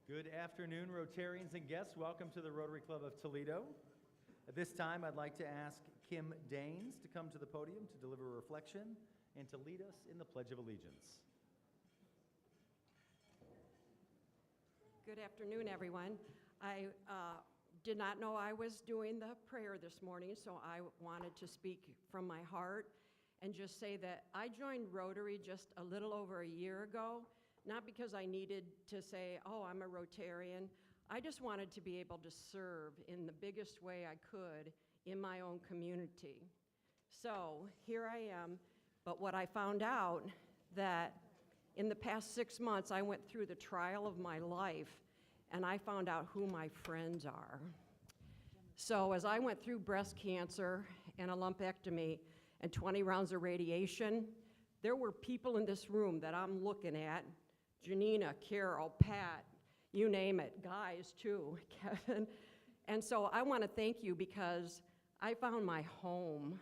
Good afternoon, Rotarians and guests. Welcome to the Rotary Club of Toledo. At this time, I'd like to ask Kim Daines to come to the podium to deliver a reflection and to lead us in the Pledge of Allegiance. Good afternoon, everyone. I did not know I was doing the prayer this morning, so I wanted to speak from my heart and just say that I joined Rotary just a little over a year ago, not because I needed to say, oh, I'm a Rotarian. I just wanted to be able to serve in the biggest way I could in my own community. So here I am, but what I found out that in the past 6 months, I went through the trial of my life, and I found out who my friends are. So as I went through breast cancer and a lumpectomy and 20 rounds of radiation, there were people in this room that I'm looking at, Janina, Carol, Pat, you name it, guys too, Kevin. And so I want to thank you because I found my home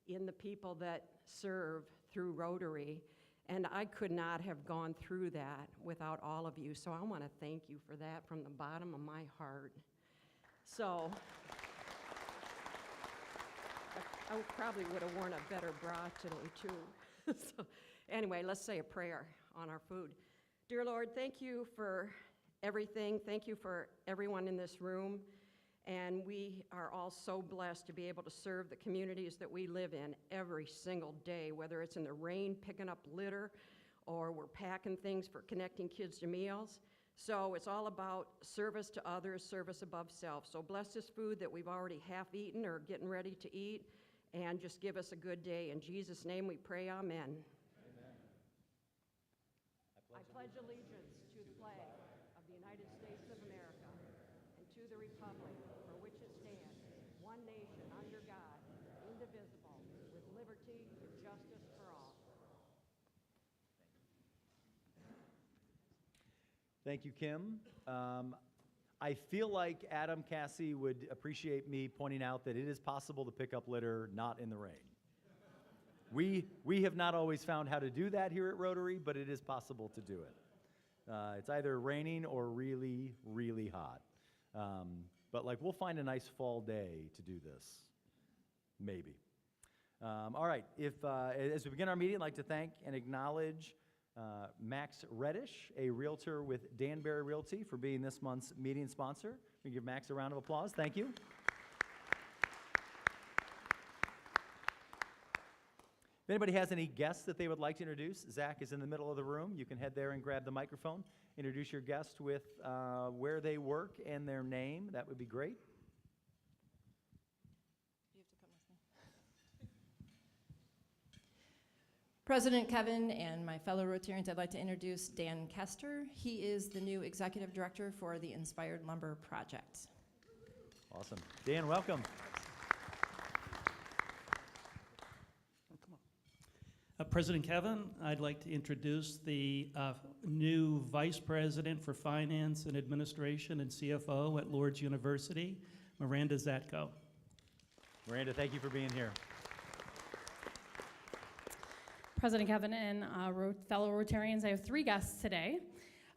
in the people that serve through Rotary, and I could not have gone through that without all of you. So I want to thank you for that from the bottom of my heart. So I probably would have worn a better bra today too. So anyway, let's say a prayer on our food. Dear Lord, thank you for everything. Thank you for everyone in this room. And we are all so blessed to be able to serve the communities that we live in every single day, whether it's in the rain picking up litter or we're packing things for connecting kids to meals. So it's all about service to others, service above self. So bless this food that we've already half eaten or getting ready to eat, and just give us a good day. In Jesus' name we pray, amen. I pledge allegiance to the flag of the United States of America and to the republic for which it stands, one nation under God, indivisible, with liberty and justice for all. Thank you, Kim. I feel like Adam Cassie would appreciate me pointing out that it is possible to pick up litter not in the rain. We have not always found how to do that here at Rotary, but it is possible to do it. It's either raining or really, really hot. But we'll find a nice fall day to do this, maybe. All right, as we begin our meeting, I'd like to thank and acknowledge Max Reddish, a realtor with Danbury Realty, for being this month's meeting sponsor. We give Max a round of applause. Thank you. If anybody has any guests that they would like to introduce, Zach is in the middle of the room. You can head there and grab the microphone. Introduce your guest with where they work and their name. That would be great. You have to come with me. President Kevin and my fellow Rotarians, I'd like to introduce Dan Kester. He is the new Executive Director for the Inspired Lumber Project. Awesome. Dan, welcome. President Kevin, I'd like to introduce the new Vice President for Finance and Administration and CFO at Lourdes University, Miranda Zatko. Miranda, thank you for being here. President Kevin and fellow Rotarians, I have 3 guests today.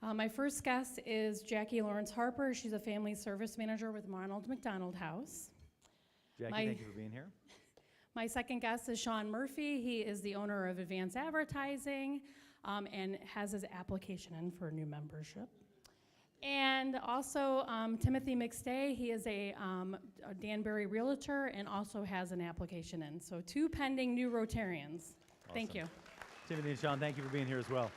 My first guest is Jackie Lawrence Harper. She's a family service manager with Ronald McDonald House. Jackie, thank you for being here. My second guest is Sean Murphy. He is the owner of Advanced Advertising and has his application in for new membership. And also Timothy McStay. He is a Danbury realtor and also has an application in. So 2 pending new Rotarians. Awesome. Thank you. Timothy and Sean, thank you for being here as well.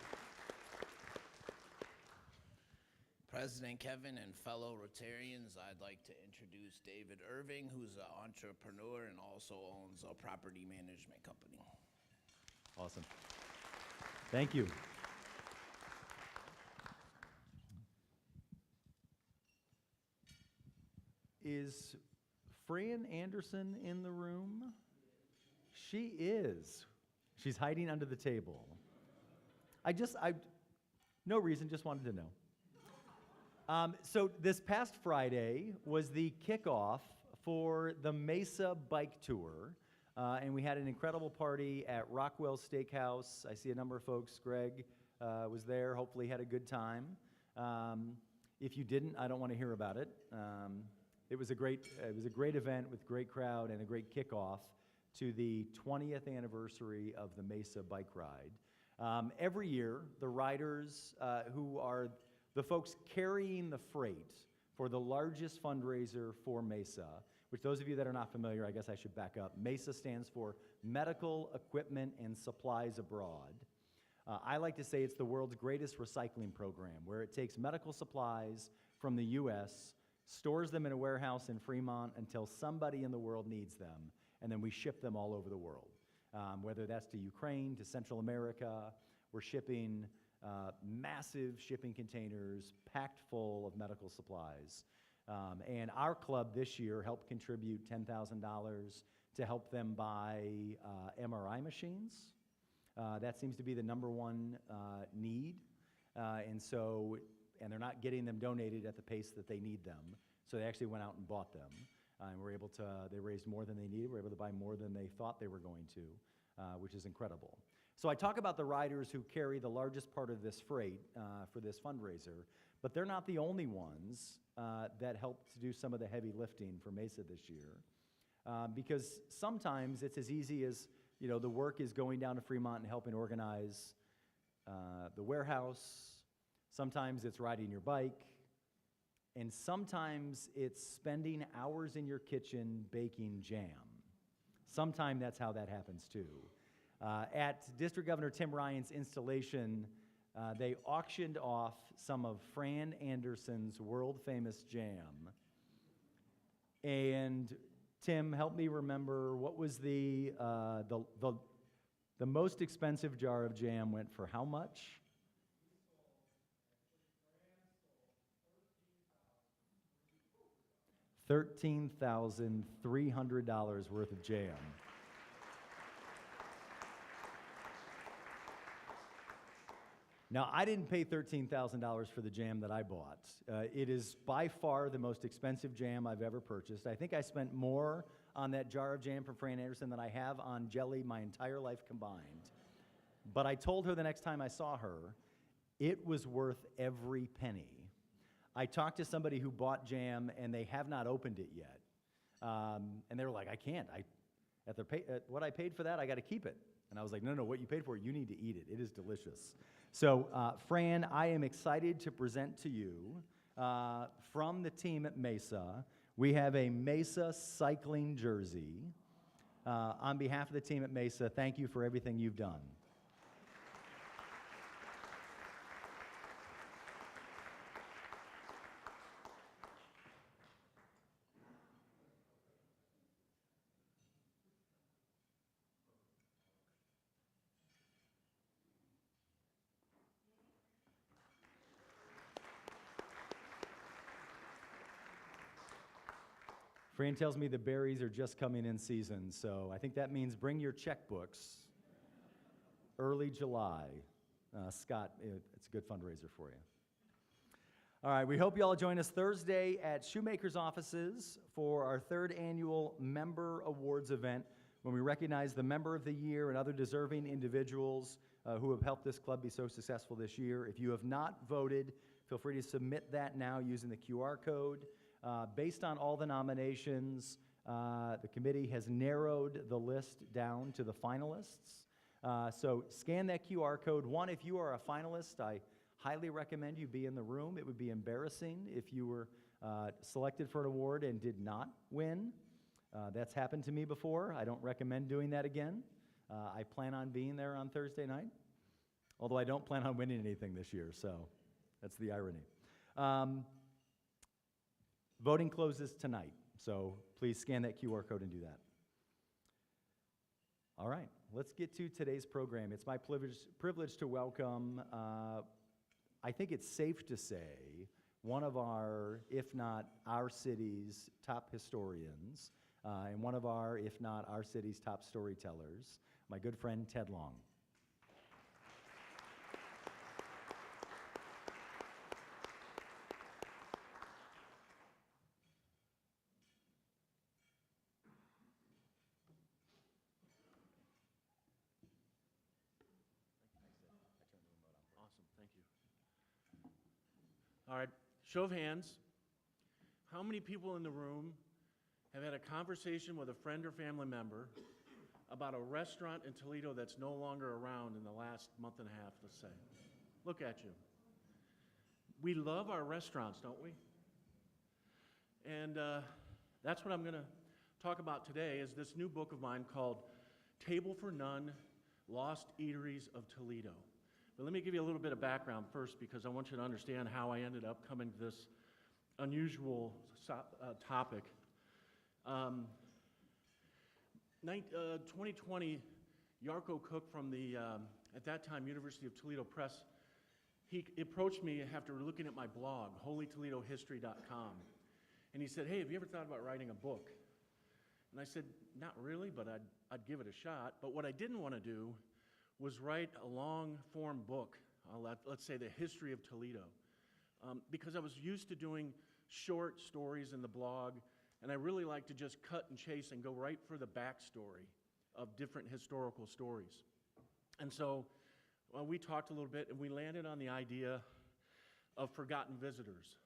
President Kevin and fellow Rotarians, I'd like to introduce David Irving, who's an entrepreneur and also owns a property management company. Awesome. Thank you. Is Fran Anderson in the room? She is. She's hiding under the table. No reason, just wanted to know. So this past Friday was the kickoff for the Mesa Bike Tour, and we had an incredible party at Rockwell Steakhouse. I see a number of folks. Greg was there, hopefully had a good time. If you didn't, I don't want to hear about it. It was a great event with great crowd and a great kickoff to the 20th anniversary of the Mesa Bike Ride. Every year, the riders who are the folks carrying the freight for the largest fundraiser for Mesa, which those of you that are not familiar, I guess I should back up. MESA stands for Medical Equipment and Supplies Abroad. I like to say it's the world's greatest recycling program, where it takes medical supplies from the US, stores them in a warehouse in Fremont until somebody in the world needs them, and then we ship them all over the world. Whether that's to Ukraine, to Central America, we're shipping massive shipping containers packed full of medical supplies. And our club this year helped contribute $10,000 to help them buy MRI machines. That seems to be the number one need. And they're not getting them donated at the pace that they need them. So they actually went out and bought them. And they raised more than they needed. Were able to buy more than they thought they were going to, which is incredible. So I talk about the riders who carry the largest part of this freight for this fundraiser, but they're not the only ones that helped to do some of the heavy lifting for Mesa this year. Because sometimes it's as easy as, the work is going down to Fremont and helping organize the warehouse. Sometimes it's riding your bike. And sometimes it's spending hours in your kitchen baking jam. Sometimes that's how that happens too. At District Governor Tim Ryan's installation, they auctioned off some of Fran Anderson's world-famous jam. And Tim, help me remember, what was the most expensive jar of jam went for how much? $13,300 worth of jam. Now, I didn't pay $13,000 for the jam that I bought. It is by far the most expensive jam I've ever purchased. I think I spent more on that jar of jam from Fran Anderson than I have on jelly my entire life combined. But I told her the next time I saw her, it was worth every penny. I talked to somebody who bought jam, and they have not opened it yet. And they were like, I can't. At what I paid for that, I got to keep it. And I was like, no, what you paid for, you need to eat it. It is delicious. So, Fran, I am excited to present to you from the team at Mesa. We have a Mesa cycling jersey. On behalf of the team at Mesa, thank you for everything you've done. Fran tells me the berries are just coming in season, so I think that means bring your checkbooks early July. Scott, it's a good fundraiser for you. All right, we hope you all join us Thursday at Shoemaker's offices for our 3rd annual Member Awards event, when we recognize the Member of the Year and other deserving individuals who have helped this club be so successful this year. If you have not voted, feel free to submit that now using the QR code. Based on all the nominations, the committee has narrowed the list down to the finalists. So scan that QR code. One, if you are a finalist, I highly recommend you be in the room. It would be embarrassing if you were selected for an award and did not win. That's happened to me before. I don't recommend doing that again. I plan on being there on Thursday night, although I don't plan on winning anything this year, so that's the irony. Voting closes tonight, so please scan that QR code and do that. All right, let's get to today's program. It's my privilege to welcome, I think it's safe to say, one of our, if not our city's top historians, and one of our, if not our city's top storytellers, my good friend Ted Long. Awesome, thank you. All right, show of hands. How many people in the room have had a conversation with a friend or family member about a restaurant in Toledo that's no longer around in the last month and a half, let's say? Look at you. We love our restaurants, don't we? And that's what I'm going to talk about today, is this new book of mine called Table for None, Lost Eateries of Toledo. But let me give you a little bit of background first, because I want you to understand how I ended up coming to this unusual topic. 2020, Yarko Cook from the, at that time, University of Toledo Press, he approached me after looking at my blog, holytoledohistory.com. And he said, hey, have you ever thought about writing a book? And I said, not really, but I'd give it a shot. But what I didn't want to do was write a long-form book, let's say the history of Toledo, because I was used to doing short stories in the blog, and I really like to just cut and chase and go right for the backstory of different historical stories. And so we talked a little bit, and we landed on the idea of Forgotten Visitors.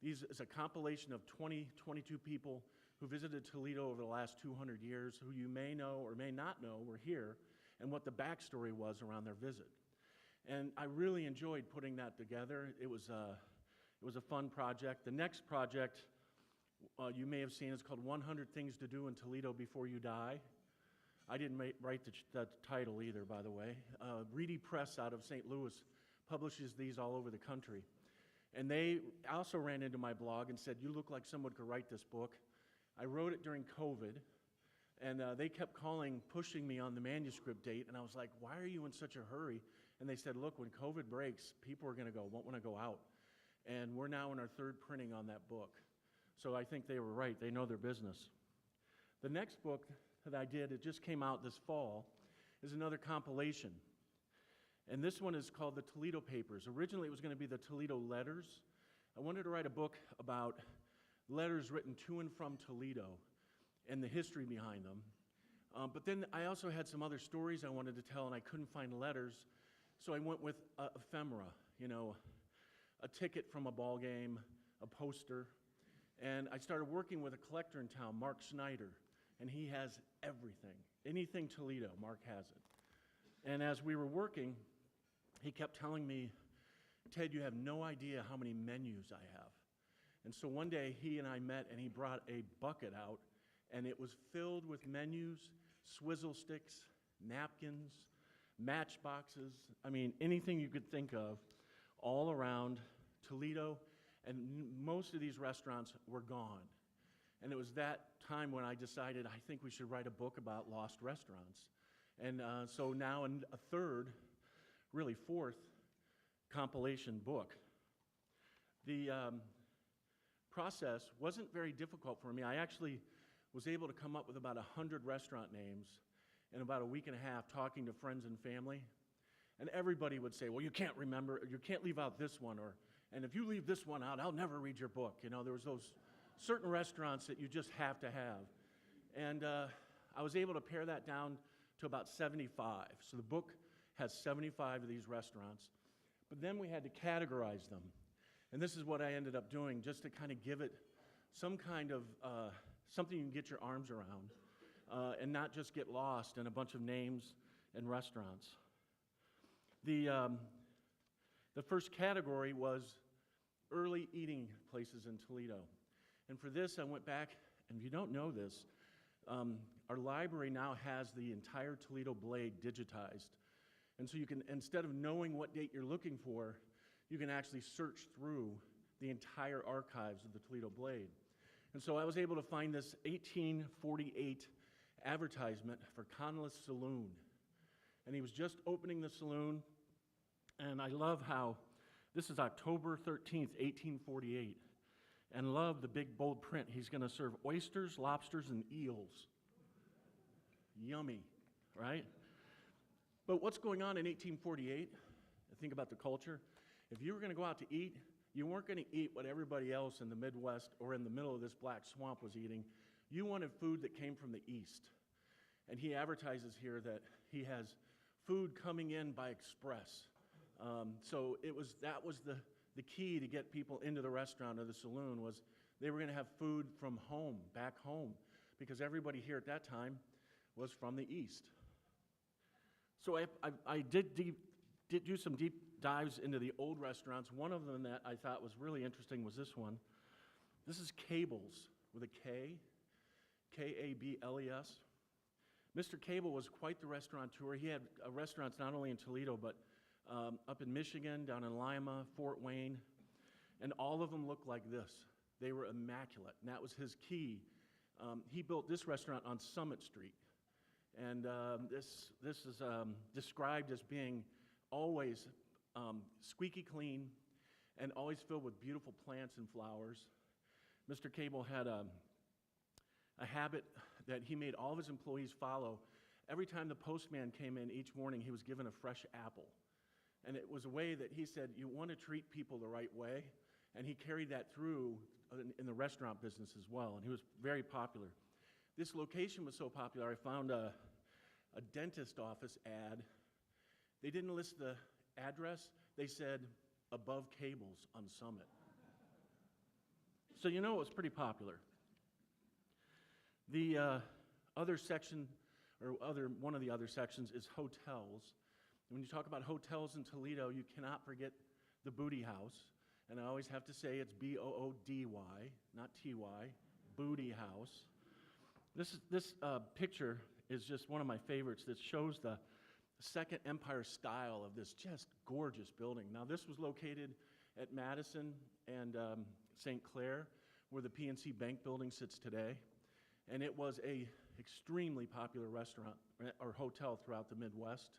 These is a compilation of 22 people who visited Toledo over the last 200 years, who you may know or may not know were here, and what the backstory was around their visit. And I really enjoyed putting that together. It was a fun project. The next project you may have seen is called 100 Things to Do in Toledo Before You Die. I didn't write the title either, by the way. Reedy Press out of St. Louis publishes these all over the country. And they also ran into my blog and said, you look like someone could write this book. I wrote it during COVID, and they kept calling, pushing me on the manuscript date, and I was like, why are you in such a hurry? And they said, look, when COVID breaks, people are going to won't want to go out. And we're now in our third printing on that book. So I think they were right. They know their business. The next book that I did, it just came out this fall, is another compilation. And this one is called the Toledo Papers. Originally, it was going to be the Toledo Letters. I wanted to write a book about letters written to and from Toledo and the history behind them. But then I also had some other stories I wanted to tell, and I couldn't find letters, so I went with ephemera, you know, a ticket from a ball game, a poster. And I started working with a collector in town, Mark Snyder, and he has everything. Anything Toledo, Mark has it. And as we were working, he kept telling me, Ted, you have no idea how many menus I have. And so one day he and I met, and he brought a bucket out, and it was filled with menus, swizzle sticks, napkins, matchboxes, I mean, anything you could think of, all around Toledo, and most of these restaurants were gone. And it was that time when I decided I think we should write a book about lost restaurants. And so now in a third, really fourth, compilation book. The process wasn't very difficult for me. I actually was able to come up with about 100 restaurant names in about a week and a half, talking to friends and family. And everybody would say, well, you can't remember, you can't leave out this one, and if you leave this one out, I'll never read your book. You know, there was those certain restaurants that you just have to have. And I was able to pare that down to about 75. So the book has 75 of these restaurants. But then we had to categorize them. And this is what I ended up doing, just to kind of give it some kind of, something you can get your arms around, and not just get lost in a bunch of names and restaurants. The first category was early eating places in Toledo. And for this, I went back, and if you don't know this, our library now has the entire Toledo Blade digitized. And so you can, instead of knowing what date you're looking for, you can actually search through the entire archives of the Toledo Blade. And so I was able to find this 1848 advertisement for Conless Saloon. And he was just opening the saloon, and I love how this is October 13th, 1848. And love the big bold print. He's going to serve oysters, lobsters, and eels. Yummy, right? But what's going on in 1848? Think about the culture. If you were going to go out to eat, you weren't going to eat what everybody else in the Midwest or in the middle of this black swamp was eating. You wanted food that came from the east. And he advertises here that he has food coming in by express. So that was the key to get people into the restaurant or the saloon was they were going to have food from home, back home, because everybody here at that time was from the East. So I did do some deep dives into the old restaurants. One of them that I thought was really interesting was this one. This is Cable's with a K, K-A-B-L-E-S. Mr. Cable was quite the restaurateur. He had restaurants not only in Toledo, but up in Michigan, down in Lima, Fort Wayne, and all of them looked like this. They were immaculate, and that was his key. He built this restaurant on Summit Street, and this is described as being always squeaky clean and always filled with beautiful plants and flowers. Mr. Cable had a habit that he made all of his employees follow. Every time the postman came in each morning, he was given a fresh apple. And it was a way that he said, you want to treat people the right way, and he carried that through in the restaurant business as well, and he was very popular. This location was so popular, I found a dentist office ad. They didn't list the address, they said, above Cable's on Summit. So you know it was pretty popular. The other section, or one of the other sections, is hotels. When you talk about hotels in Toledo, you cannot forget the Booty House. And I always have to say it's B-O-O-D-Y, not T-Y, Booty House. This picture is just one of my favorites that shows the Second Empire style of this just gorgeous building. Now, this was located at Madison and St. Clair, where the PNC Bank building sits today. And it was a extremely popular restaurant or hotel throughout the Midwest.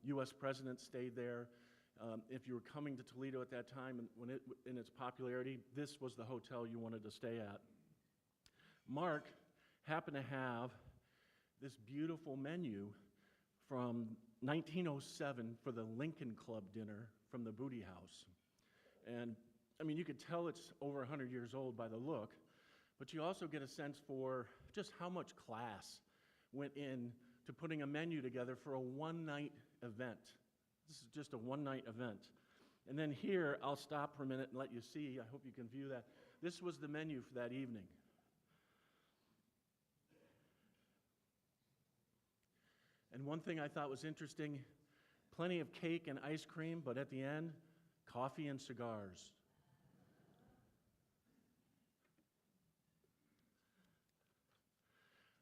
U.S. presidents stayed there. If you were coming to Toledo at that time, and in its popularity, this was the hotel you wanted to stay at. Mark happened to have this beautiful menu from 1907 for the Lincoln Club dinner from the Booty House. And, I mean, you could tell it's over 100 years old by the look, but you also get a sense for just how much class went in to putting a menu together for a one-night event. This is just a one-night event. And then here, I'll stop for a minute and let you see. I hope you can view that. This was the menu for that evening. And one thing I thought was interesting, plenty of cake and ice cream, but at the end, coffee and cigars.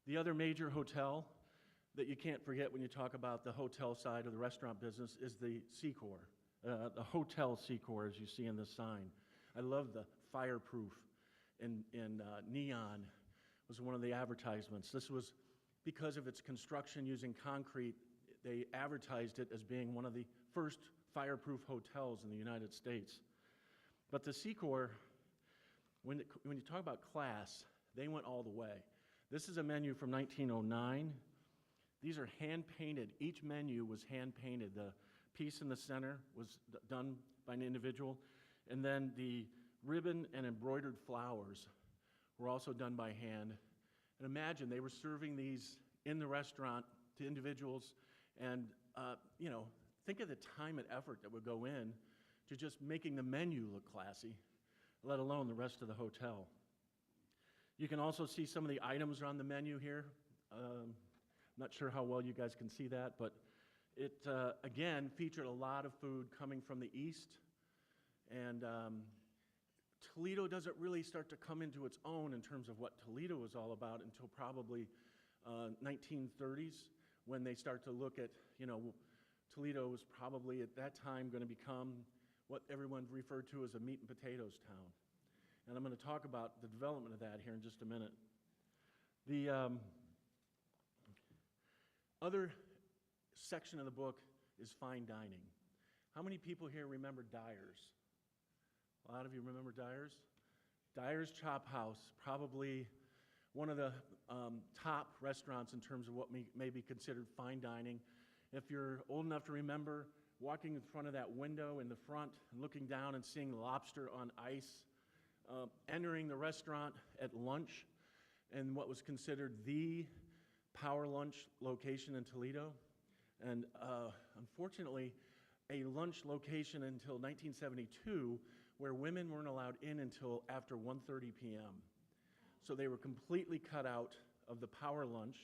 The other major hotel that you can't forget when you talk about the hotel side of the restaurant business is the Secor, the Hotel Secor, as you see in this sign. I love the fireproof in neon was one of the advertisements. This was because of its construction using concrete. They advertised it as being one of the first fireproof hotels in the United States. But the Secor, when you talk about class, they went all the way. This is a menu from 1909. These are hand-painted. Each menu was hand-painted. The piece in the center was done by an individual, and then the ribbon and embroidered flowers were also done by hand. And imagine, they were serving these in the restaurant to individuals, and think of the time and effort that would go in to just making the menu look classy, let alone the rest of the hotel. You can also see some of the items on the menu here. I'm not sure how well you guys can see that, but it, again, featured a lot of food coming from the east. And Toledo doesn't really start to come into its own in terms of what Toledo was all about until probably 1930s, when they start to look at, Toledo was probably at that time going to become what everyone referred to as a meat and potatoes town. And I'm going to talk about the development of that here in just a minute. The other section of the book is fine dining. How many people here remember Dyer's? A lot of you remember Dyer's? Dyer's Chop House, probably one of the top restaurants in terms of what may be considered fine dining. If you're old enough to remember walking in front of that window in the front and looking down and seeing lobster on ice, entering the restaurant at lunch in what was considered the power lunch location in Toledo. And unfortunately, a lunch location until 1972 where women weren't allowed in until after 1:30 p.m. So they were completely cut out of the power lunch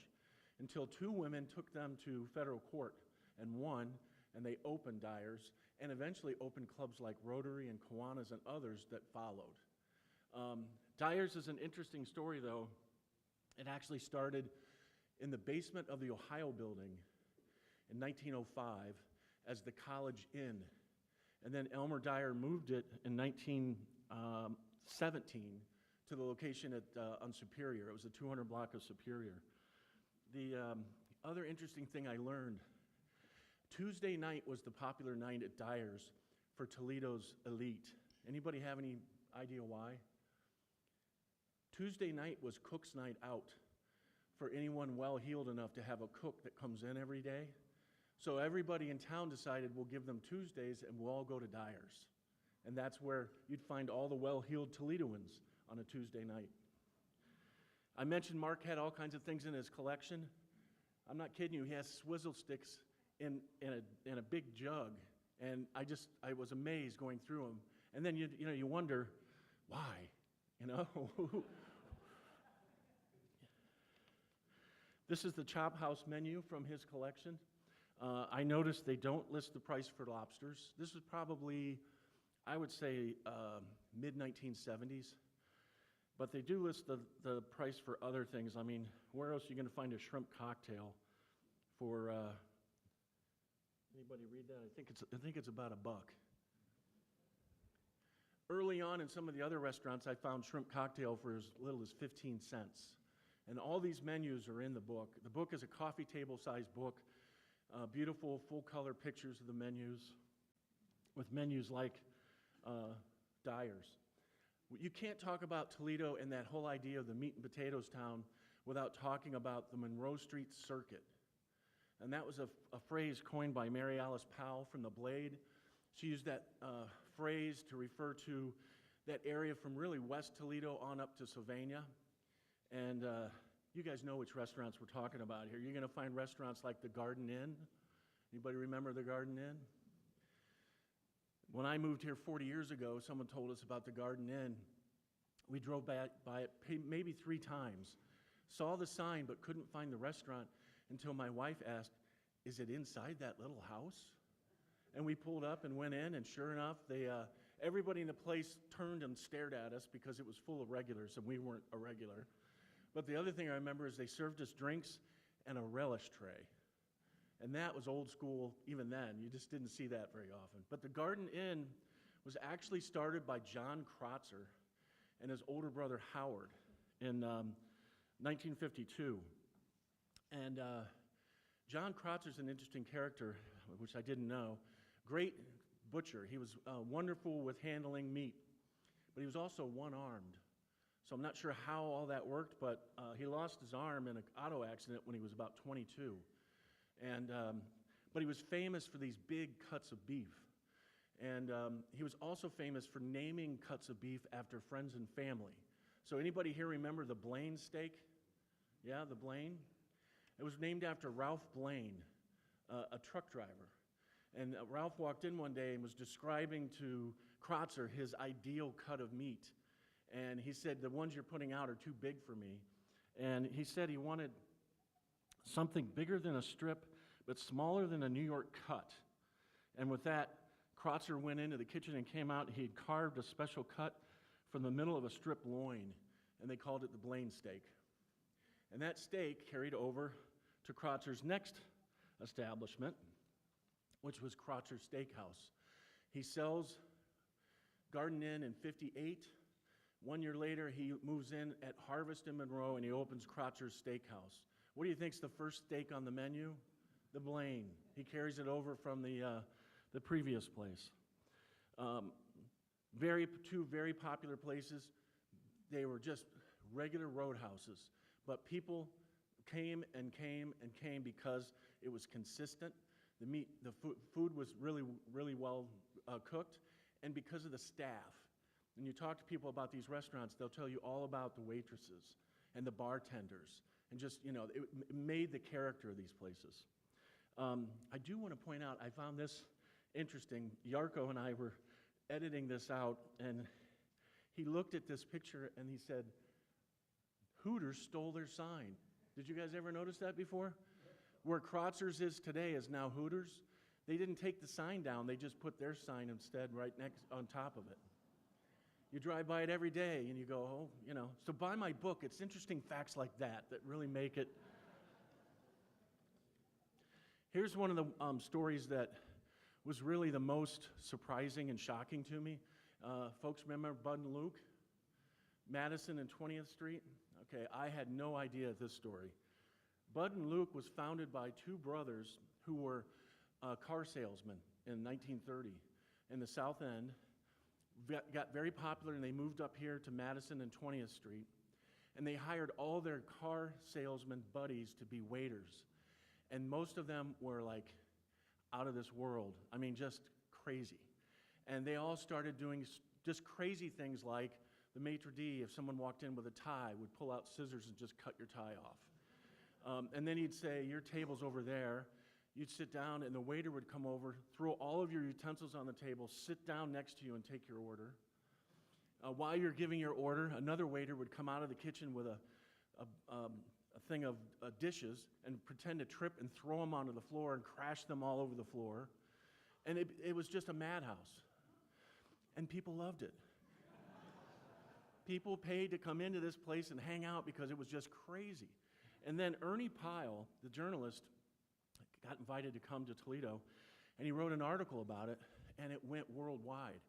until two women took them to federal court and won, and they opened Dyer's and eventually opened clubs like Rotary and Kiwanis and others that followed. Dyer's is an interesting story, though. It actually started in the basement of the Ohio building in 1905 as the College Inn. And then Elmer Dyer moved it in 1917 to the location on Superior. It was the 200 block of Superior. The other interesting thing I learned, Tuesday night was the popular night at Dyer's for Toledo's elite. Anybody have any idea why? Tuesday night was cook's night out for anyone well-heeled enough to have a cook that comes in every day. So everybody in town decided we'll give them Tuesdays and we'll all go to Dyer's. And that's where you'd find all the well-heeled Toledoans on a Tuesday night. I mentioned Mark had all kinds of things in his collection. I'm not kidding you, he has swizzle sticks in a big jug. And I was amazed going through them. And then you wonder, why? This is the Chop House menu from his collection. I noticed they don't list the price for lobsters. This is probably, I would say, mid-1970s. But they do list the price for other things. I mean, where else are you going to find a shrimp cocktail for, anybody read that? I think it's about $1. Early on in some of the other restaurants, I found shrimp cocktail for as little as 15 cents. And all these menus are in the book. The book is a coffee table-sized book. Beautiful full-color pictures of the menus with menus like Dyer's. You can't talk about Toledo and that whole idea of the meat and potatoes town without talking about the Monroe Street Circuit. And that was a phrase coined by Mary Alice Powell from The Blade. She used that phrase to refer to that area from really West Toledo on up to Sylvania. And you guys know which restaurants we're talking about here. You're going to find restaurants like the Garden Inn. Anybody remember the Garden Inn? When I moved here 40 years ago, someone told us about the Garden Inn. We drove by it maybe 3 times, saw the sign but couldn't find the restaurant until my wife asked, "Is it inside that little house?" And we pulled up and went in, and sure enough, everybody in the place turned and stared at us because it was full of regulars and we weren't a regular. But the other thing I remember is they served us drinks and a relish tray. And that was old school even then. You just didn't see that very often. But the Garden Inn was actually started by John Kreutzer and his older brother Howard in 1952. And John Kreutzer's an interesting character, which I didn't know. Great butcher. He was wonderful with handling meat, but he was also one-armed. So I'm not sure how all that worked, but he lost his arm in an auto accident when he was about 22. And but he was famous for these big cuts of beef. And he was also famous for naming cuts of beef after friends and family. So anybody here remember the Blaine steak? Yeah, the Blaine? It was named after Ralph Blaine, a truck driver. And Ralph walked in one day and was describing to Kreutzer his ideal cut of meat. And he said, "The ones you're putting out are too big for me." And he said he wanted something bigger than a strip, but smaller than a New York cut. And with that, Kreutzer went into the kitchen and came out, and he had carved a special cut from the middle of a strip loin, and they called it the Blaine steak. And that steak carried over to Kreutzer's next establishment, which was Kreutzer's Steakhouse. He sells Garden Inn in 58. 1 year later, he moves in at Harvest in Monroe, and he opens Kreutzer's Steakhouse. What do you think's the first steak on the menu? The Blaine. He carries it over from the previous place. Two very popular places. They were just regular roadhouses, but people came and came and came because it was consistent. The food was really, really well cooked, and because of the staff. When you talk to people about these restaurants, they'll tell you all about the waitresses and the bartenders, and just, it made the character of these places. I do want to point out, I found this interesting. Yarko and I were editing this out, and he looked at this picture and he said, Hooters stole their sign. Did you guys ever notice that before? Where Crotzer's is today is now Hooters. They didn't take the sign down, they just put their sign instead right next on top of it. You drive by it every day and you go, oh, you know. So buy my book. It's interesting facts like that that really make it. Here's one of the stories that was really the most surprising and shocking to me. Folks remember Bud and Luke? Madison and 20th Street? Okay, I had no idea this story. Bud and Luke was founded by two brothers who were car salesmen in 1930 in the South End. Got very popular, and they moved up here to Madison and 20th Street, and they hired all their car salesman buddies to be waiters, and most of them were like out of this world. I mean, just crazy. And they all started doing just crazy things like the maitre d', if someone walked in with a tie, would pull out scissors and just cut your tie off. And then he'd say, your table's over there. You'd sit down, and the waiter would come over, throw all of your utensils on the table, sit down next to you and take your order. While you're giving your order, another waiter would come out of the kitchen with a thing of dishes and pretend to trip and throw them onto the floor and crash them all over the floor. And it was just a madhouse. And people loved it. People paid to come into this place and hang out because it was just crazy. And then Ernie Pyle, the journalist, got invited to come to Toledo, and he wrote an article about it, and it went worldwide.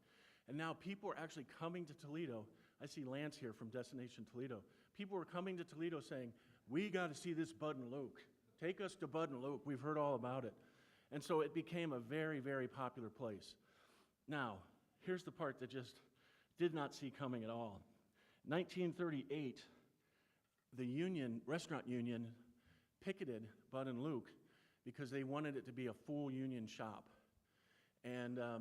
And now people are actually coming to Toledo. I see Lance here from Destination Toledo. People are coming to Toledo saying, we got to see this Bud and Luke. Take us to Bud and Luke. We've heard all about it. And so it became a very, very popular place. Now, here's the part that just did not see coming at all. 1938, the restaurant union picketed Bud and Luke because they wanted it to be a full union shop. And a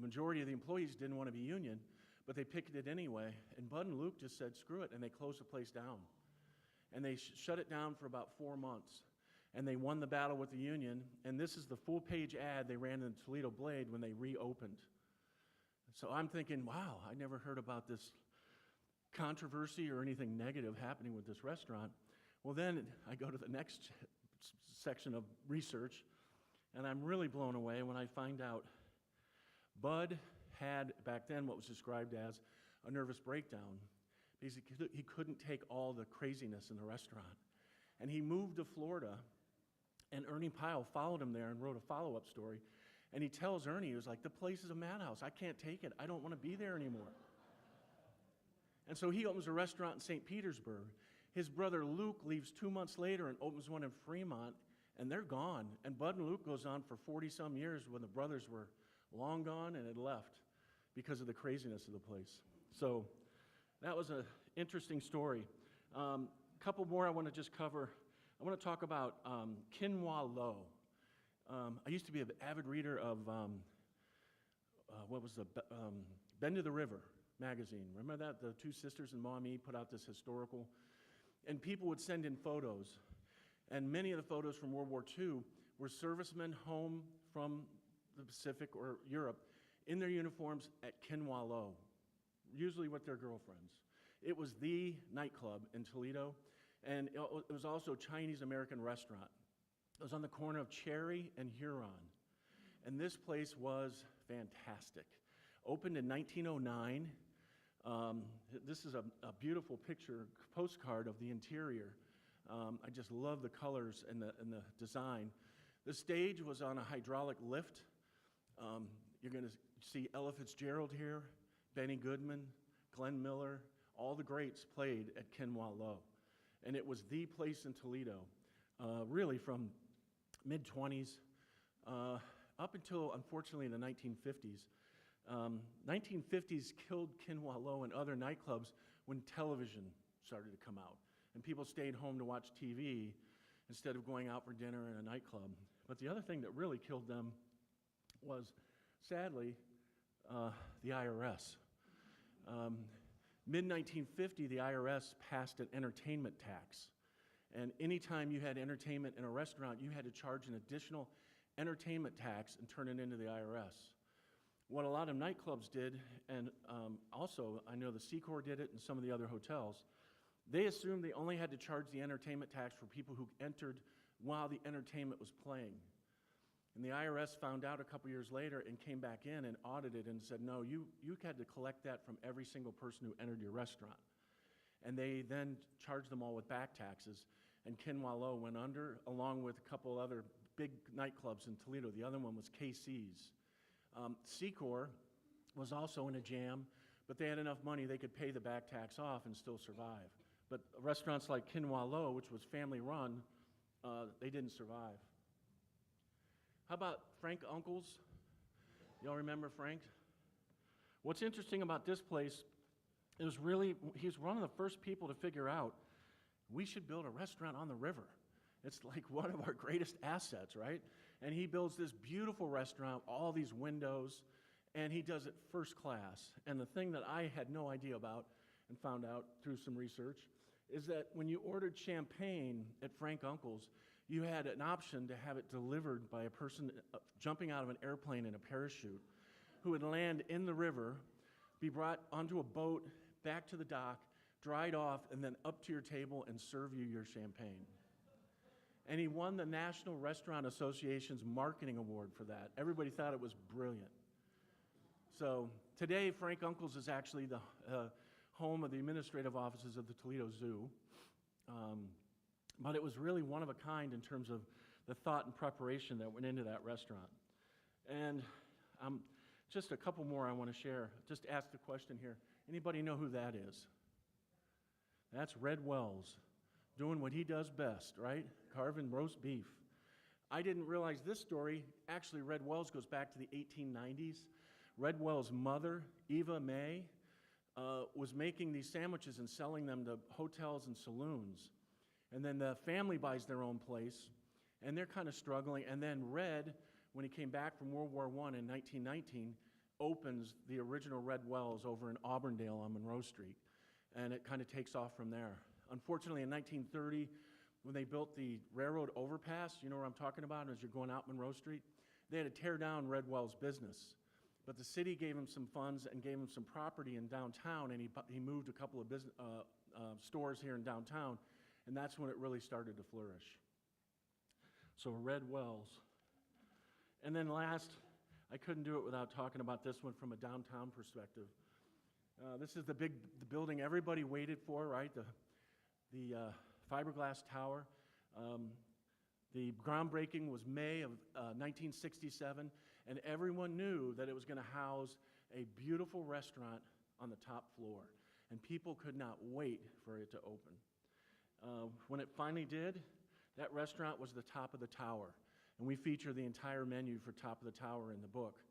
majority of the employees didn't want to be union, but they picketed anyway. And Bud and Luke just said, screw it, and they closed the place down. And they shut it down for about 4 months. And they won the battle with the union. And this is the full-page ad they ran in the Toledo Blade when they reopened. So I'm thinking, wow, I never heard about this controversy or anything negative happening with this restaurant. Well, then I go to the next section of research, and I'm really blown away when I find out Bud had, back then, what was described as a nervous breakdown because he couldn't take all the craziness in the restaurant. And he moved to Florida, and Ernie Pyle followed him there and wrote a follow-up story. And he tells Ernie, he was like, the place is a madhouse. I can't take it. I don't want to be there anymore. And so he opens a restaurant in St. Petersburg. His brother Luke leaves 2 months later and opens one in Fremont, and they're gone. And Bud and Luke goes on for 40-some years when the brothers were long gone and had left because of the craziness of the place. So that was an interesting story. A couple more I want to just cover. I want to talk about Quinoa Low. I used to be an avid reader of, Bend to the River magazine. Remember that? The two sisters in Maumee put out this historical, and people would send in photos. And many of the photos from World War II were servicemen home from the Pacific or Europe in their uniforms at Quinoa Low, usually with their girlfriends. It was the nightclub in Toledo, and it was also a Chinese-American restaurant. It was on the corner of Cherry and Huron, and this place was fantastic. Opened in 1909. This is a beautiful picture, postcard of the interior. I just love the colors and the design. The stage was on a hydraulic lift. You're going to see Ella Fitzgerald here, Benny Goodman, Glenn Miller, all the greats played at Quinoa Low. And it was the place in Toledo, really from mid-20s up until, unfortunately, the 1950s. 1950s killed Quinoa Low and other nightclubs when television started to come out. And people stayed home to watch TV instead of going out for dinner in a nightclub. But the other thing that really killed them was, sadly, the IRS. Mid-1950, the IRS passed an entertainment tax. And anytime you had entertainment in a restaurant, you had to charge an additional entertainment tax and turn it into the IRS. What a lot of nightclubs did, and also I know the Secor did it and some of the other hotels, they assumed they only had to charge the entertainment tax for people who entered while the entertainment was playing. And the IRS found out a couple years later and came back in and audited and said, no, you had to collect that from every single person who entered your restaurant. And they then charged them all with back taxes. And Kinwallow went under, along with a couple other big nightclubs in Toledo. The other one was KC's. Secor was also in a jam, but they had enough money they could pay the back tax off and still survive. But restaurants like Kinwallow, which was family run, they didn't survive. How about Frank Uncle's? Y'all remember Frank? What's interesting about this place is he's one of the first people to figure out we should build a restaurant on the river. It's like one of our greatest assets, right? And he builds this beautiful restaurant, all these windows, and he does it first class. And the thing that I had no idea about and found out through some research is that when you ordered champagne at Frank Uncle's, you had an option to have it delivered by a person jumping out of an airplane in a parachute who would land in the river, be brought onto a boat, back to the dock, dried off, and then up to your table and serve you your champagne. And he won the National Restaurant Association's marketing award for that. Everybody thought it was brilliant. So today, Frank Uncle's is actually the home of the administrative offices of the Toledo Zoo. But it was really one of a kind in terms of the thought and preparation that went into that restaurant. And just a couple more I want to share. Just ask the question here. Anybody know who that is? That's Red Wells, doing what he does best, right? Carving roast beef. I didn't realize this story. Actually, Red Wells goes back to the 1890s. Red Wells' mother, Eva May, was making these sandwiches and selling them to hotels and saloons. And then the family buys their own place, and they're kind of struggling. And then Red, when he came back from World War I in 1919, opens the original Red Wells over in Auburndale on Monroe Street. And it kind of takes off from there. Unfortunately, in 1930, when they built the railroad overpass, you know where I'm talking about as you're going out Monroe Street, they had to tear down Red Wells' business. But the city gave him some funds and gave him some property in downtown, and he moved a couple of stores here in downtown, and that's when it really started to flourish. So Red Wells. And then last, I couldn't do it without talking about this one from a downtown perspective. This is the building everybody waited for, right? The fiberglass tower. The groundbreaking was May of 1967, and everyone knew that it was going to house a beautiful restaurant on the top floor, and people could not wait for it to open. When it finally did, that restaurant was the top of the tower, and we feature the entire menu for Top of the Tower in the book.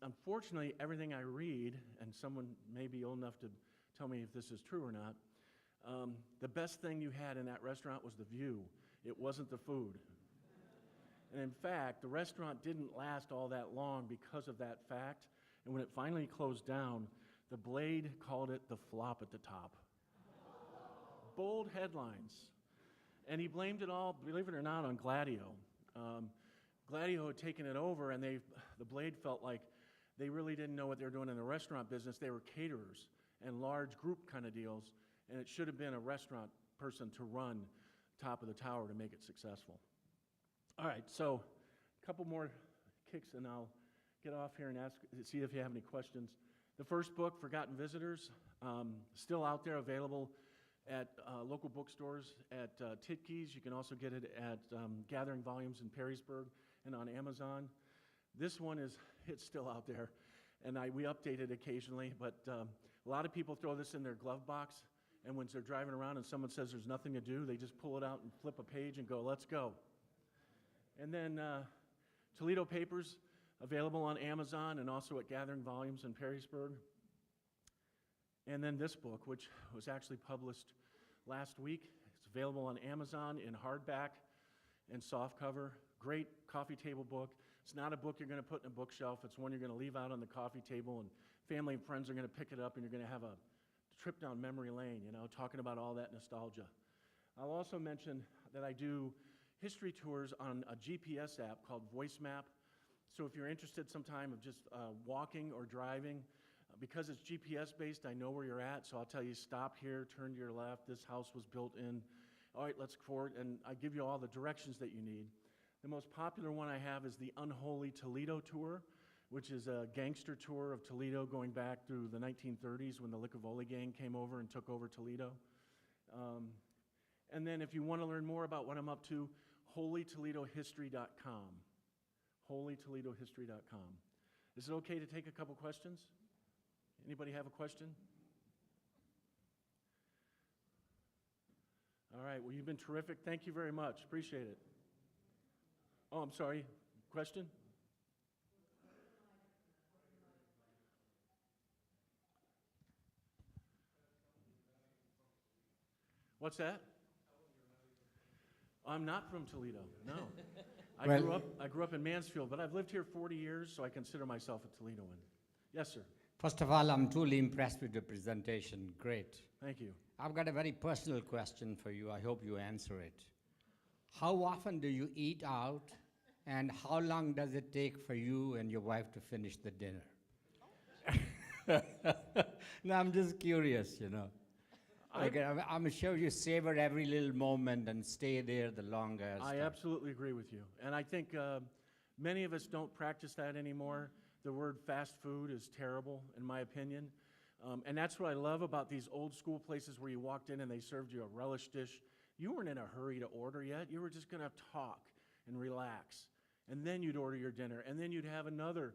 Unfortunately, everything I read, and someone may be old enough to tell me if this is true or not, the best thing you had in that restaurant was the view. It wasn't the food. And in fact, the restaurant didn't last all that long because of that fact, and when it finally closed down, the Blade called it the flop at the top. Bold headlines. And he blamed it all, believe it or not, on Gladio. Gladio had taken it over, and the Blade felt like they really didn't know what they were doing in the restaurant business. They were caterers and large group kind of deals, and it should have been a restaurant person to run Top of the Tower to make it successful. All right, so a couple more kicks, and I'll get off here and see if you have any questions. The first book, Forgotten Visitors, still out there, available at local bookstores, at Titke's. You can also get it at Gathering Volumes in Perrysburg and on Amazon. This one it's still out there, and we update it occasionally, but a lot of people throw this in their glove box, and when they're driving around and someone says there's nothing to do, they just pull it out and flip a page and go, let's go. And then Toledo Papers, available on Amazon and also at Gathering Volumes in Perrysburg. And then this book, which was actually published last week. It's available on Amazon in hardback and softcover. Great coffee table book. It's not a book you're going to put in a bookshelf. It's one you're going to leave out on the coffee table, and family and friends are going to pick it up, and you're going to have a trip down memory lane, talking about all that nostalgia. I'll also mention that I do history tours on a GPS app called Voice Map. So if you're interested sometime of just walking or driving, because it's GPS based, I know where you're at, so I'll tell you, stop here, turn to your left, this house was built in, all right, let's forward, and I give you all the directions that you need. The most popular one I have is the Unholy Toledo Tour, which is a gangster tour of Toledo going back through the 1930s when the Licavoli gang came over and took over Toledo. And then if you want to learn more about what I'm up to, holytoledohistory.com. holytoledohistory.com. Is it okay to take a couple questions? Anybody have a question? All right, well, you've been terrific. Thank you very much. Appreciate it. Oh, I'm sorry. Question? What's that? I'm not from Toledo, no. I grew up in Mansfield, but I've lived here 40 years, so I consider myself a Toledoan. Yes, sir. First of all, I'm truly impressed with the presentation. Great. Thank you. I've got a very personal question for you. I hope you answer it. How often do you eat out, and how long does it take for you and your wife to finish the dinner? No, I'm just curious, you know. I'm sure you savor every little moment and stay there the longest. I absolutely agree with you. And I think many of us don't practice that anymore. The word fast food is terrible, in my opinion. And that's what I love about these old school places where you walked in and they served you a relish dish. You weren't in a hurry to order yet. You were just going to talk and relax. And then you'd order your dinner. And then you'd have another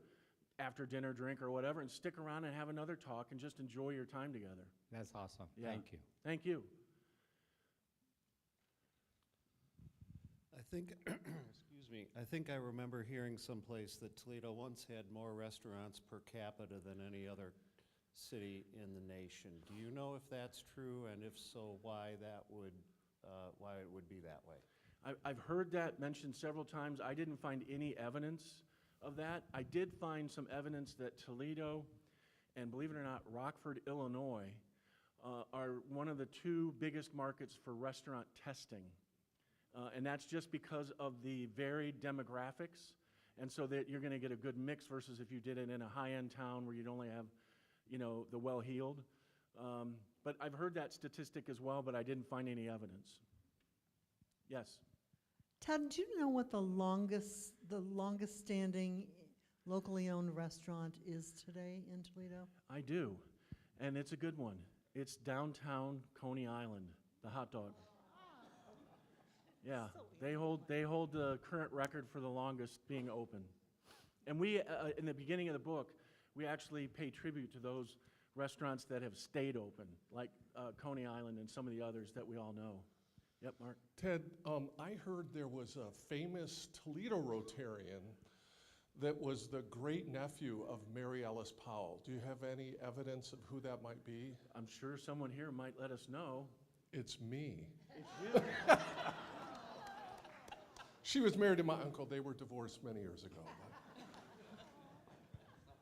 after dinner drink or whatever and stick around and have another talk and just enjoy your time together. That's awesome. Yeah. Thank you. Thank you. I think, excuse me, I think I remember hearing someplace that Toledo once had more restaurants per capita than any other city in the nation. Do you know if that's true, and if so, why it would be that way? I've heard that mentioned several times. I didn't find any evidence of that. I did find some evidence that Toledo and, believe it or not, Rockford, Illinois, are one of the two biggest markets for restaurant testing. And that's just because of the varied demographics, and so that you're going to get a good mix versus if you did it in a high-end town where you'd only have, you know, the well-heeled. But I've heard that statistic as well, but I didn't find any evidence. Yes? Ted, do you know what the longest standing locally owned restaurant is today in Toledo? I do, and it's a good one. It's downtown Coney Island, the hot dog. Yeah, they hold the current record for the longest being open. And we, in the beginning of the book, we actually pay tribute to those restaurants that have stayed open, like Coney Island and some of the others that we all know. Yep, Mark? Ted, I heard there was a famous Toledo Rotarian that was the great-nephew of Mary Ellis Powell. Do you have any evidence of who that might be? I'm sure someone here might let us know. It's me. It's you. She was married to my uncle. They were divorced many years ago.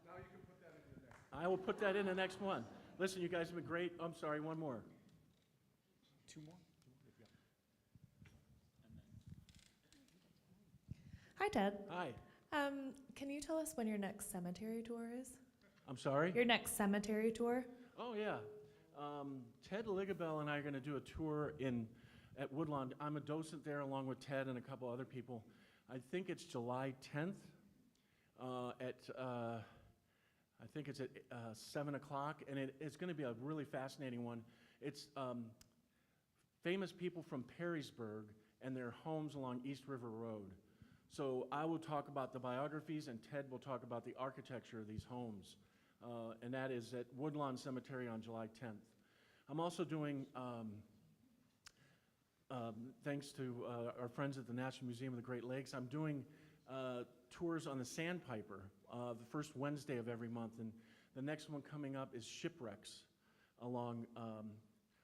Now you can put that in the next. I will put that in the next one. Listen, you guys have been great. I'm sorry, one more. Two more? Hi, Ted. Hi. Can you tell us when your next cemetery tour is? I'm sorry? Your next cemetery tour? Oh, yeah. Ted Ligabell and I are going to do a tour at Woodlawn. I'm a docent there along with Ted and a couple other people. I think it's July 10th I think it's at 7 o'clock, and it's going to be a really fascinating one. It's famous people from Perrysburg and their homes along East River Road. So I will talk about the biographies, and Ted will talk about the architecture of these homes. And that is at Woodlawn Cemetery on July 10th. I'm also doing, thanks to our friends at the National Museum of the Great Lakes, I'm doing tours on the Sandpiper the first Wednesday of every month. And the next one coming up is Shipwrecks along,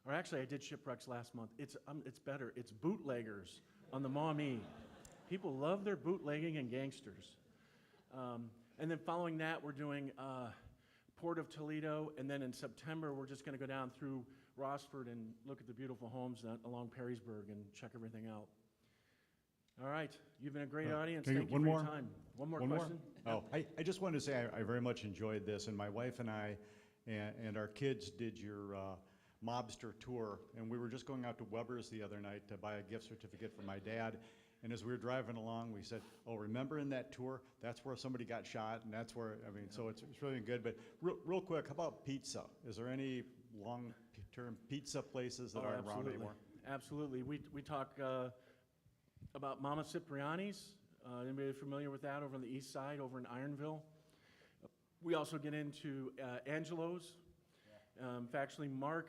or actually I did Shipwrecks last month. It's better. It's bootleggers on the Maumee. People love their bootlegging and gangsters. And then following that, we're doing Port of Toledo, and then in September, we're just going to go down through Rossford and look at the beautiful homes along Perrysburg and check everything out. All right, you've been a great audience. can I Thank get you one for more? your time. One more One more? question? Oh, I just wanted to say I very much enjoyed this, and my wife and I and our kids did your mobster tour, and we were just going out to Weber's the other night to buy a gift certificate for my dad, and as we were driving along, we said, oh, remember in that tour, that's where somebody got shot, and that's where, I mean, so it's really good, but real quick, how about pizza? Is there any long-term pizza places that aren't around anymore? Absolutely. We talk about Mama Cipriani's. Anybody familiar with that over on the east side, over in Ironville? We also get into Angelo's. Actually, Mark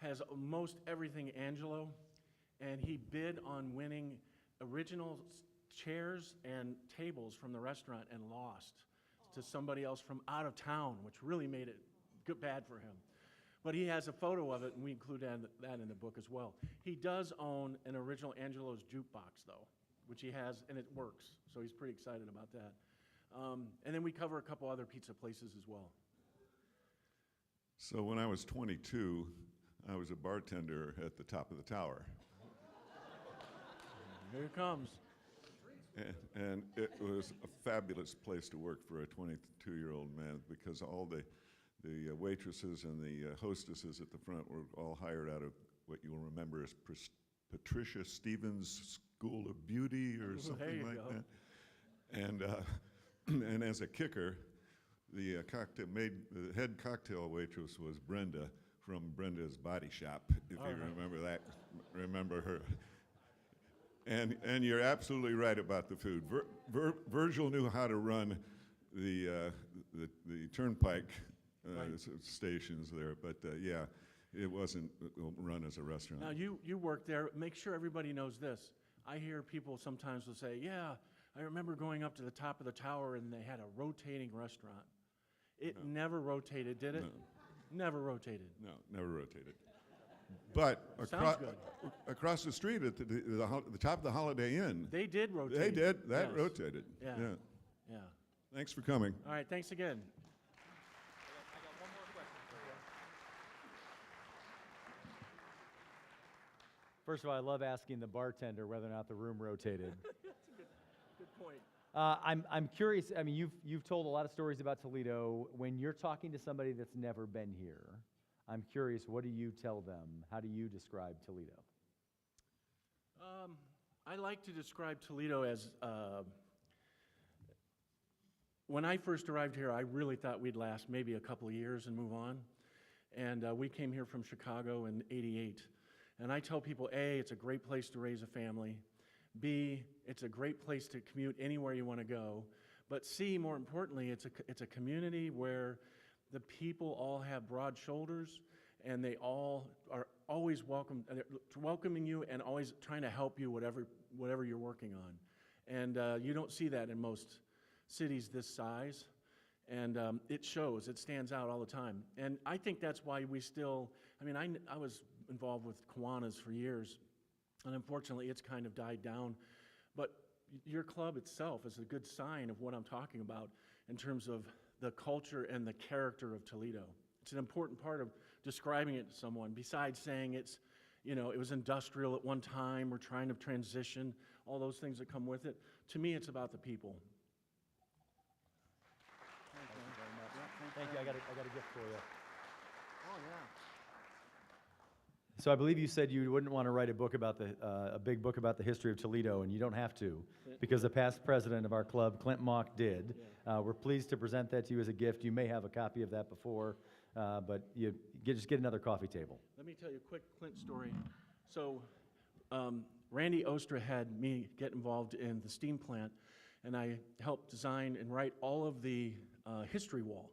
has most everything Angelo, and he bid on winning original chairs and tables from the restaurant and lost to somebody else from out of town, which really made it bad for him. But he has a photo of it, and we include that in the book as well. He does own an original Angelo's jukebox, though, which he has, and it works. So he's pretty excited about that. And then we cover a couple other pizza places as well. So when I was 22, I was a bartender at the top of the tower. Here it comes. And it was a fabulous place to work for a 22-year-old man because all the waitresses and the hostesses at the front were all hired out of what you'll remember as Patricia Stevens School of Beauty or something like that. And as a kicker, the head cocktail waitress was Brenda from Brenda's Body Shop, if you remember her. And you're absolutely right about the food. Virgil knew how to run the turnpike stations there, but yeah, it wasn't run as a restaurant. Now, you work there. Make sure everybody knows this. I hear people sometimes will say, yeah, I remember going up to the top of the tower and they had a rotating restaurant. It never rotated, did it? No. Never rotated. No, never rotated. But across the street at the top of the Holiday Inn, they did rotate. They did. That Yes. rotated. Yeah. Yeah. Thanks for coming. All right, thanks again. First of all, I love asking the bartender whether or not the room rotated. That's a good point. I'm curious. I mean, you've told a lot of stories about Toledo. When you're talking to somebody that's never been here, I'm curious. What do you tell them? How do you describe Toledo? I like to describe Toledo as when I first arrived here, I really thought we'd last maybe a couple of years and move on. And we came here from Chicago in '88. And I tell people, A, it's a great place to raise a family. B, it's a great place to commute anywhere you want to go. But C, more importantly, it's a community where the people all have broad shoulders and they all are always welcoming you and always trying to help you whatever you're working on. And you don't see that in most cities this size. And it shows, it stands out all the time. And I think that's why we still, I mean, I was involved with Kiwanis for years, and unfortunately it's kind of died down. But your club itself is a good sign of what I'm talking about in terms of the culture and the character of Toledo. It's an important part of describing it to someone, besides saying it's, you know, it was industrial at one time, we're trying to transition, all those things that come with it. To me, it's about the people. Thank you. I got a gift for you. Oh, yeah. So I believe you said you wouldn't want to write a book about a big book about the history of Toledo, and you don't have to, because the past president of our club, Clint Mock, did. We're pleased to present that to you as a gift. You may have a copy of that before, but just get another coffee table. Let me tell you a quick Clint story. So Randy Ostra had me get involved in the steam plant, and I helped design and write all of the history wall.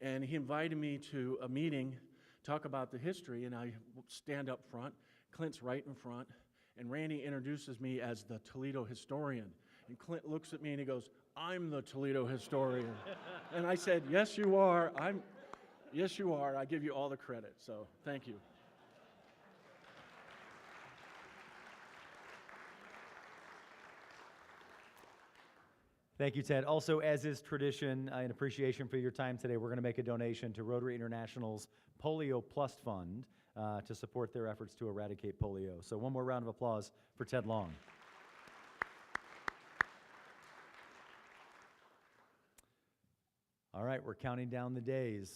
And he invited me to a meeting, talk about the history, and I stand up front. Clint's right in front, and Randy introduces me as the Toledo historian. And Clint looks at me and he goes, "I'm the Toledo historian." And I said, "Yes, you are. Yes, you are. I give you all the credit." So thank you. Thank you, Ted. Also, as is tradition, in appreciation for your time today, we're going to make a donation to Rotary International's Polio Plus Fund to support their efforts to eradicate polio. So one more round of applause for Ted Long. All right, we're counting down the days.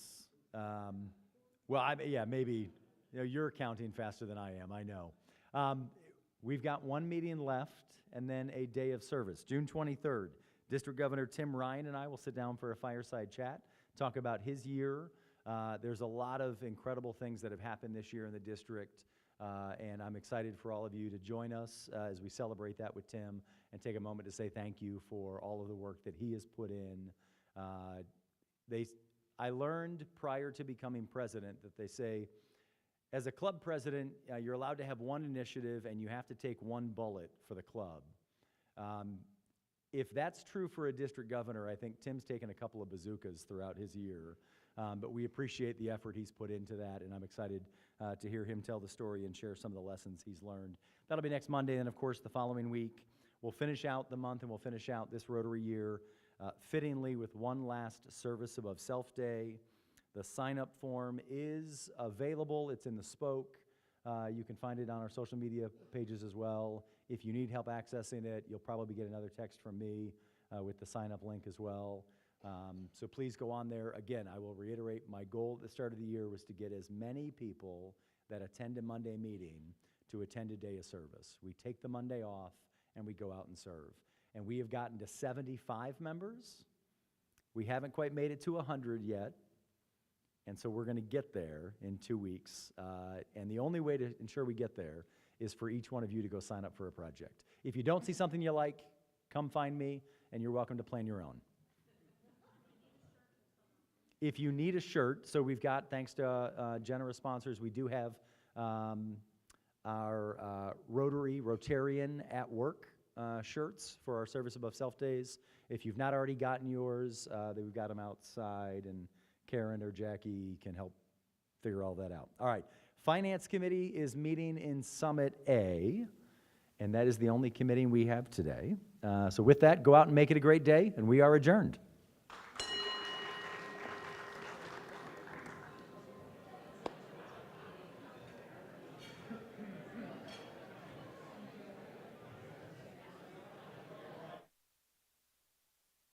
Yeah, maybe, you're counting faster than I am, I know. We've got one meeting left and then a day of service. June 23rd, District Governor Tim Ryan and I will sit down for a fireside chat, talk about his year. There's a lot of incredible things that have happened this year in the district, and I'm excited for all of you to join us as we celebrate that with Tim and take a moment to say thank you for all of the work that he has put in. I learned prior to becoming president that they say, as a club president, you're allowed to have one initiative and you have to take one bullet for the club. If that's true for a district governor, I think Tim's taken a couple of bazookas throughout his year. But we appreciate the effort he's put into that, and I'm excited to hear him tell the story and share some of the lessons he's learned. That'll be next Monday, and of course the following week. We'll finish out the month and we'll finish out this Rotary year fittingly with one last Service Above Self Day. The sign-up form is available. It's in the spoke. You can find it on our social media pages as well. If you need help accessing it, you'll probably get another text from me with the sign-up link as well. So please go on there. Again, I will reiterate, my goal at the start of the year was to get as many people that attend a Monday meeting to attend a day of service. We take the Monday off and we go out and serve. And we have gotten to 75 members. We haven't quite made it to 100 yet. And so we're going to get there in 2 weeks. And the only way to ensure we get there is for each one of you to go sign up for a project. If you don't see something you like, come find me, and you're welcome to plan your own. If you need a shirt, so we've got, thanks to generous sponsors, we do have our Rotarian at Work shirts for our Service Above Self days. If you've not already gotten yours, we've got them outside, and Karen or Jackie can help figure all that out. All right, Finance Committee is meeting in Summit A, and that is the only committee we have today. So with that, go out and make it a great day, and we are adjourned.